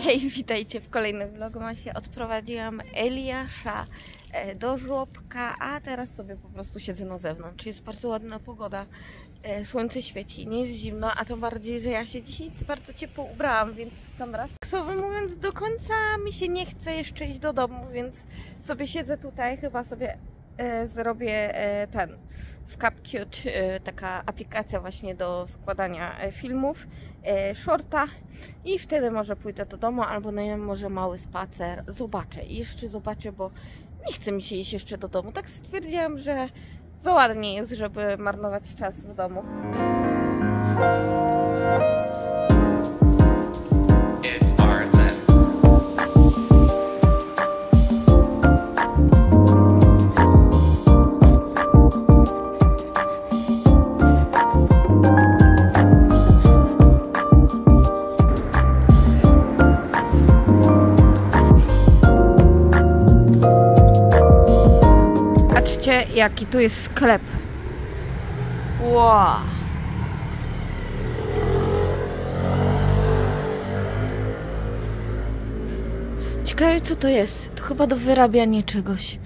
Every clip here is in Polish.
Hej, witajcie w kolejnym vlogmasie. Odprowadziłam Eliasza do żłobka, a teraz sobie po prostu siedzę na zewnątrz. Jest bardzo ładna pogoda, słońce świeci, nie jest zimno, a to bardziej, że ja się dzisiaj bardzo ciepło ubrałam, więc sam raz. Słowo mówiąc, do końca mi się nie chce jeszcze iść do domu, więc sobie siedzę tutaj, chyba sobie zrobię w CapCut taka aplikacja właśnie do składania filmów, shorta i wtedy może pójdę do domu albo może mały spacer, zobaczę i jeszcze zobaczę, bo nie chce mi się iść jeszcze do domu, tak stwierdziłam, że za ładnie jest, żeby marnować czas w domu. Jaki tu jest sklep. Wow. Ciekawe, co to jest. To chyba do wyrabiania czegoś.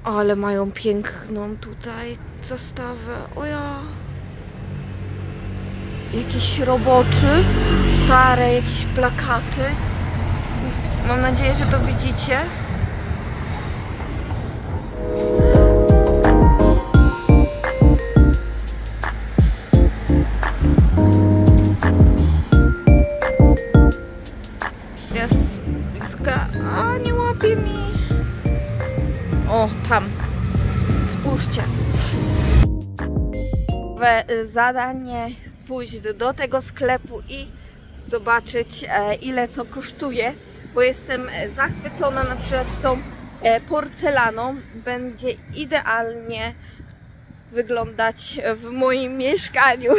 Ale mają piękną tutaj zastawę. O ja. Jakiś roboczy. Stare jakieś plakaty. Mam nadzieję, że to widzicie. Jest bliska, a nie łapie mi. O, tam. Spójrzcie. Zadanie pójść do tego sklepu i zobaczyć, ile co kosztuje, bo jestem zachwycona na przykład tą porcelaną. Będzie idealnie wyglądać w moim mieszkaniu.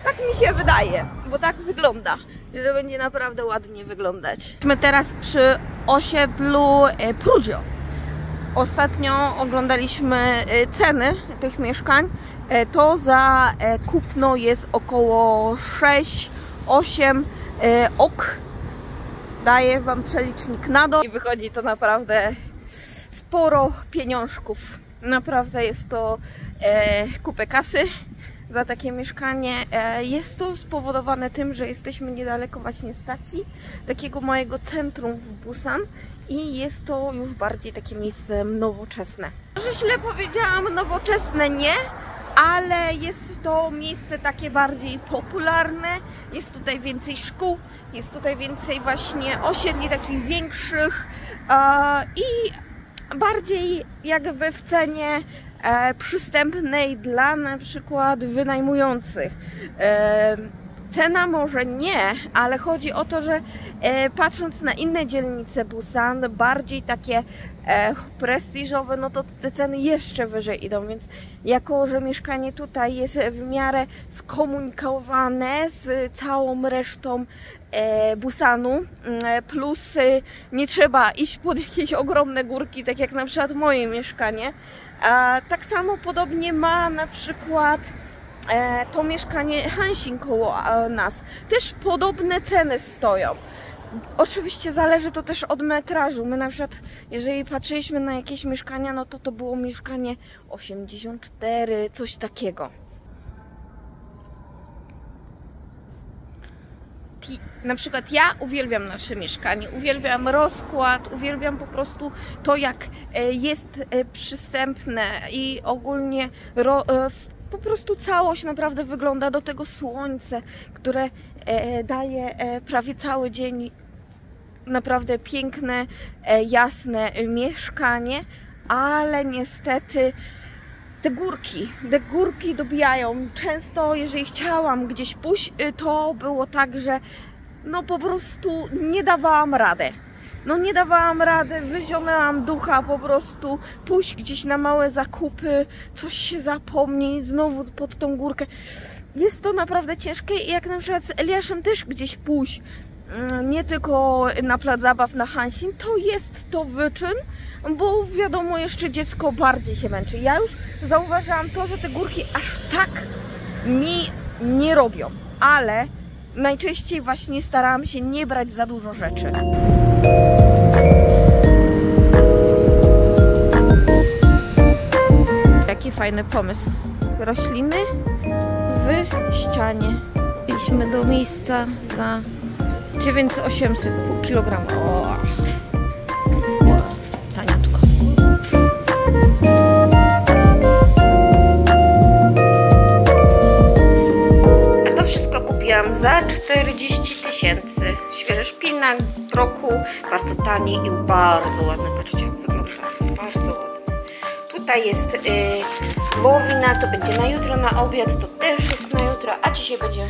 Tak mi się wydaje, bo tak wygląda, że będzie naprawdę ładnie wyglądać. Jesteśmy teraz przy osiedlu Prugio. Ostatnio oglądaliśmy ceny tych mieszkań. To za kupno jest około 6-8 ok. Daję wam przelicznik na dół i wychodzi to naprawdę sporo pieniążków. Naprawdę jest to kupę kasy za takie mieszkanie. Jest to spowodowane tym, że jesteśmy niedaleko właśnie stacji, takiego małego centrum w Busan i jest to już bardziej takie miejsce nowoczesne. Może źle powiedziałam, nowoczesne nie, ale jest to miejsce takie bardziej popularne, jest tutaj więcej szkół, jest tutaj więcej właśnie osiedli takich większych i bardziej jakby w cenie przystępnej dla na przykład wynajmujących. Cena może nie, ale chodzi o to, że patrząc na inne dzielnice Busan, bardziej takie prestiżowe, no to te ceny jeszcze wyżej idą, więc jako, że mieszkanie tutaj jest w miarę skomunikowane z całą resztą Busanu, plus nie trzeba iść pod jakieś ogromne górki, tak jak na przykład moje mieszkanie. Tak samo podobnie ma na przykład to mieszkanie Hanshin koło nas. Też podobne ceny stoją. Oczywiście zależy to też od metrażu. My na przykład, jeżeli patrzyliśmy na jakieś mieszkania, no to było mieszkanie 84, coś takiego. Na przykład ja uwielbiam nasze mieszkanie, uwielbiam rozkład, uwielbiam po prostu to, jak jest przystępne i ogólnie po prostu całość naprawdę wygląda, do tego słońce, które daje prawie cały dzień. Naprawdę piękne, jasne mieszkanie, ale niestety te górki dobijają. Często, jeżeli chciałam gdzieś pójść, to było tak, że no po prostu nie dawałam radę. No nie dawałam rady, wyzionęłam ducha po prostu, pójść gdzieś na małe zakupy, coś się zapomnieć, znowu pod tą górkę. Jest to naprawdę ciężkie i jak na przykład z Eliaszem też gdzieś pójść, nie tylko na plac zabaw na Hanshin, to jest to wyczyn, bo wiadomo, jeszcze dziecko bardziej się męczy. Ja już zauważyłam to, że te górki aż tak mi nie robią, ale najczęściej właśnie starałam się nie brać za dużo rzeczy. Jaki fajny pomysł. Rośliny w ścianie. Byliśmy do miejsca za 9800 kg. O, taniutko. A to wszystko kupiłam za 40 000. Świeży szpinak, brokuł, bardzo tani i bardzo ładny. Patrzcie, jak wygląda. Bardzo ładny. Tutaj jest wołowina, to będzie na jutro, na obiad, to też jest na jutro, a dzisiaj będzie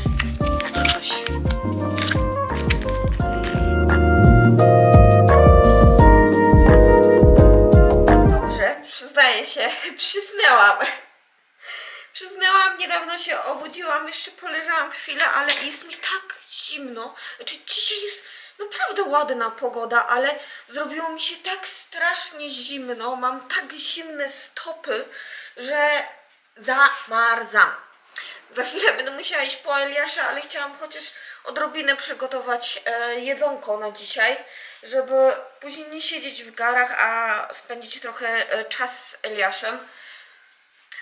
coś. Dobrze, przyznaję się, Przyznałam, niedawno się obudziłam, jeszcze poleżałam chwilę, ale jest mi tak zimno. Znaczy dzisiaj jest naprawdę ładna pogoda, ale zrobiło mi się tak strasznie zimno, mam tak zimne stopy, że zamarzam. Za chwilę będę musiała iść po Eliasza, ale chciałam chociaż odrobinę przygotować jedzonko na dzisiaj, żeby później nie siedzieć w garach, a spędzić trochę czas z Eliaszem.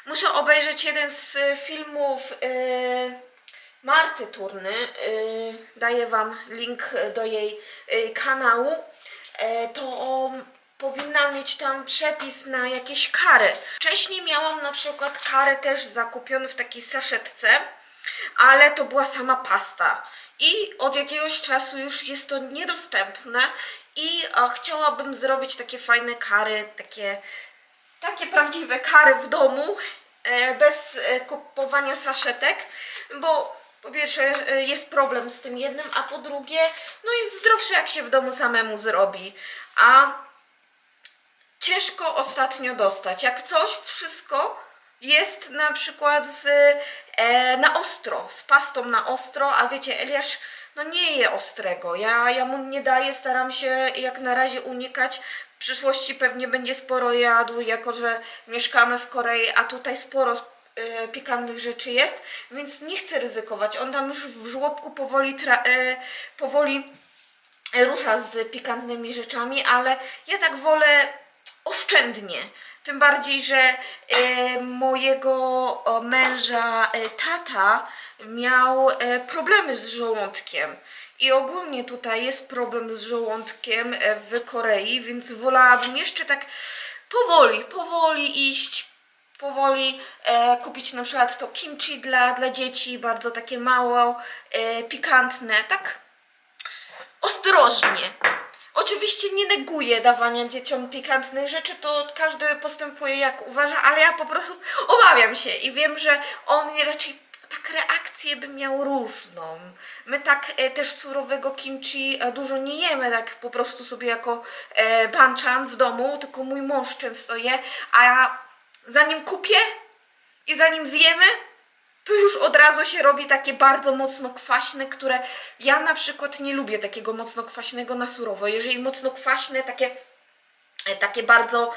Muszę obejrzeć jeden z filmów Marty Turny. Daję Wam link do jej kanału. To powinna mieć tam przepis na jakieś kary. Wcześniej miałam na przykład karę też zakupiony w takiej saszetce, ale to była sama pasta. I od jakiegoś czasu już jest to niedostępne i chciałabym zrobić takie fajne kary, takie prawdziwe kary w domu, bez kupowania saszetek, bo po pierwsze jest problem z tym jednym, a po drugie no jest zdrowsze jak się w domu samemu zrobi, a ciężko ostatnio dostać. Jak coś, wszystko jest na przykład na ostro, z pastą na ostro, a wiecie, Eliasz no nie je ostrego, ja mu nie daję, staram się jak na razie unikać. W przyszłości pewnie będzie sporo jadł, jako że mieszkamy w Korei, a tutaj sporo pikantnych rzeczy jest, więc nie chcę ryzykować. On tam już w żłobku powoli rusza z pikantnymi rzeczami, ale ja tak wolę oszczędnie. Tym bardziej, że mojego męża tata miał problemy z żołądkiem. I ogólnie tutaj jest problem z żołądkiem w Korei, więc wolałabym jeszcze tak powoli iść, powoli kupić na przykład to kimchi dla dzieci, bardzo takie mało pikantne, tak ostrożnie. Oczywiście nie neguję dawania dzieciom pikantnych rzeczy, to każdy postępuje jak uważa, ale ja po prostu obawiam się i wiem, że on raczej tak reakcję by miał różną. My tak też surowego kimchi dużo nie jemy, tak po prostu sobie jako banchan w domu, tylko mój mąż często je, a zanim kupię i zanim zjemy, to już od razu się robi takie bardzo mocno kwaśne, które ja na przykład nie lubię takiego mocno kwaśnego na surowo. Jeżeli mocno kwaśne, takie bardzo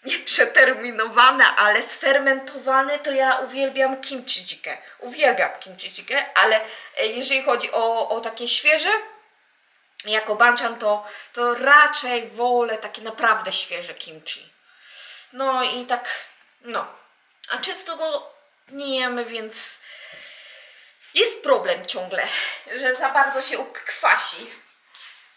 nie przeterminowane, ale sfermentowane, to ja uwielbiam kimchi jjigae. Uwielbiam kimchi jjigae, ale jeżeli chodzi o takie świeże, jako banchan, to raczej wolę takie naprawdę świeże kimchi. No i tak, no. A często go nie jemy, więc jest problem ciągle, że za bardzo się kwasi.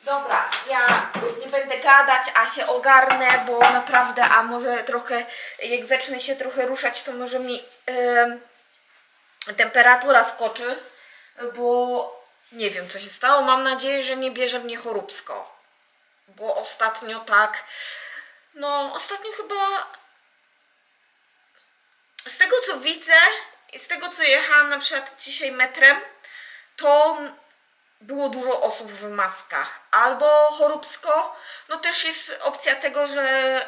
Dobra, ja nie będę gadać, a się ogarnę, bo naprawdę, a może trochę, jak zacznę się trochę ruszać, to może mi temperatura skoczy, bo nie wiem, co się stało. Mam nadzieję, że nie bierze mnie choróbsko, bo ostatnio tak, no ostatnio chyba z tego co widzę i z tego co jechałam na przykład dzisiaj metrem, to było dużo osób w maskach. Albo choróbsko, no też jest opcja tego, że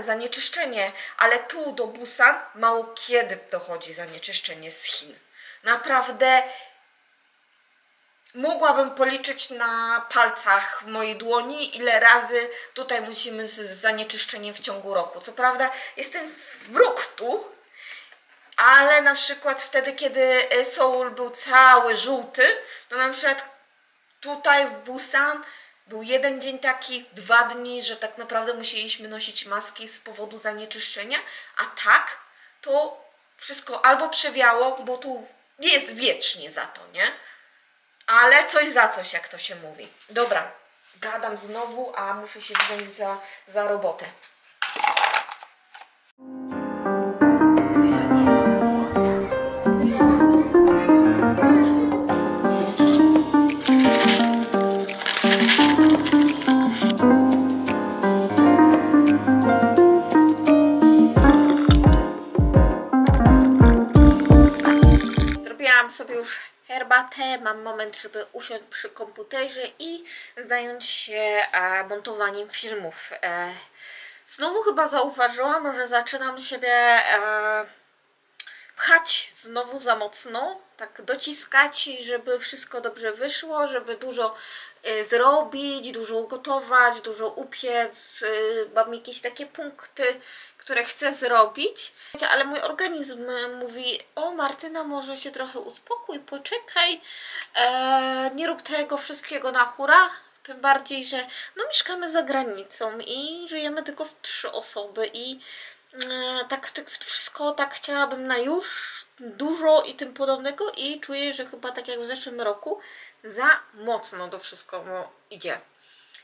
zanieczyszczenie, ale tu do Busan mało kiedy dochodzi zanieczyszczenie z Chin. Naprawdę mogłabym policzyć na palcach mojej dłoni, ile razy tutaj musimy z zanieczyszczeniem w ciągu roku. Co prawda jestem w Bruktu ale na przykład wtedy, kiedy Seoul był cały żółty, to na przykład tutaj w Busan był jeden dzień taki, 2 dni, że tak naprawdę musieliśmy nosić maski z powodu zanieczyszczenia, a tak to wszystko albo przewiało, bo tu jest wiecznie za to, nie? Ale coś za coś, jak to się mówi. Dobra, gadam znowu, a muszę się wziąć za robotę. Sobie już herbatę, mam moment, żeby usiąść przy komputerze i zająć się montowaniem filmów. Znowu chyba zauważyłam, że zaczynam siebie pchać znowu za mocno, tak dociskać, żeby wszystko dobrze wyszło, żeby dużo zrobić, dużo ugotować, dużo upiec. Mam jakieś takie punkty, które chcę zrobić, ale mój organizm mówi: o Martyna, może się trochę uspokój, poczekaj, nie rób tego wszystkiego na hura, tym bardziej, że no mieszkamy za granicą i żyjemy tylko w 3 osoby i tak wszystko tak chciałabym na już, dużo i tym podobnego i czuję, że chyba tak jak w zeszłym roku za mocno to wszystko idzie.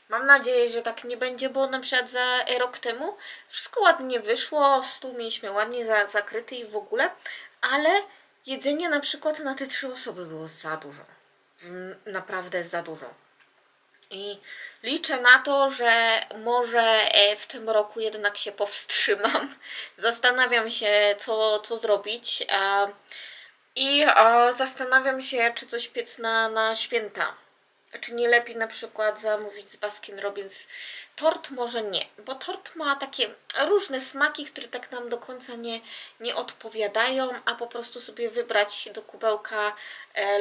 Mam nadzieję, że tak nie będzie, bo na przykład za rok temu wszystko ładnie wyszło, stół mieliśmy ładnie zakryty i w ogóle, ale jedzenie na przykład na te 3 osoby było za dużo. Naprawdę za dużo. I liczę na to, że może w tym roku jednak się powstrzymam. Zastanawiam się, co zrobić. I zastanawiam się, czy coś piec na święta. Czy nie lepiej na przykład zamówić z Baskin Robbins tort? Może nie, bo tort ma takie różne smaki, które tak nam do końca nie odpowiadają, a po prostu sobie wybrać do kubełka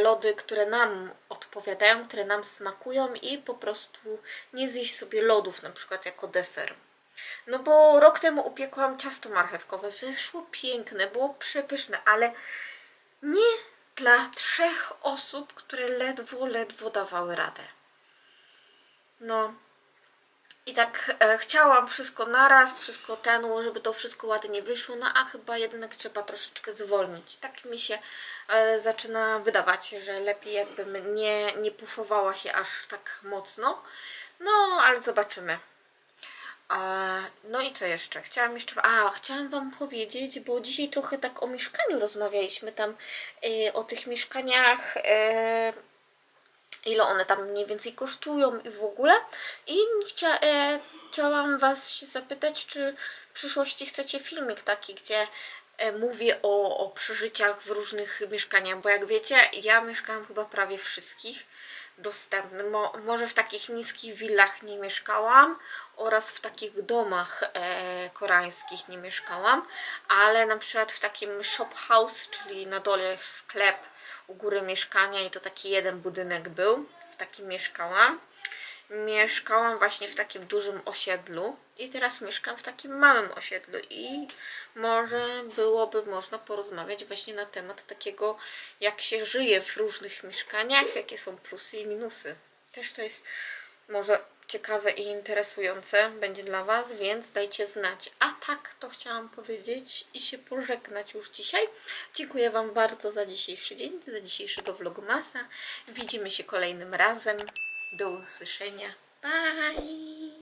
lody, które nam odpowiadają, które nam smakują i po prostu nie zjeść sobie lodów na przykład jako deser. No bo rok temu upiekłam ciasto marchewkowe, wyszło piękne, było przepyszne, ale nie dla 3 osób, które ledwo dawały radę. No i tak chciałam wszystko naraz, wszystko tenło, żeby to wszystko ładnie wyszło, no a chyba jednak trzeba troszeczkę zwolnić. Tak mi się zaczyna wydawać, że lepiej jakbym nie puszowała się aż tak mocno. No ale zobaczymy. No i co jeszcze? Chciałam Wam powiedzieć, bo dzisiaj trochę tak o mieszkaniu rozmawialiśmy, tam o tych mieszkaniach, ile one tam mniej więcej kosztują i w ogóle. I chciałam Was się zapytać, czy w przyszłości chcecie filmik taki, gdzie mówię o przeżyciach w różnych mieszkaniach, bo jak wiecie, ja mieszkałam chyba prawie wszystkich dostępnych. Może w takich niskich willach nie mieszkałam oraz w takich domach koreańskich nie mieszkałam, ale na przykład w takim shop house, czyli na dole sklep, u góry mieszkania i to taki jeden budynek był, w takim mieszkałam. Mieszkałam właśnie w takim dużym osiedlu i teraz mieszkam w takim małym osiedlu i może byłoby można porozmawiać właśnie na temat takiego, jak się żyje w różnych mieszkaniach, jakie są plusy i minusy. Też to jest może ciekawe i interesujące będzie dla Was, więc dajcie znać. A tak, to chciałam powiedzieć i się pożegnać już dzisiaj. Dziękuję Wam bardzo za dzisiejszy dzień, za dzisiejszego vlogmasa. Widzimy się kolejnym razem. Do usłyszenia. Bye!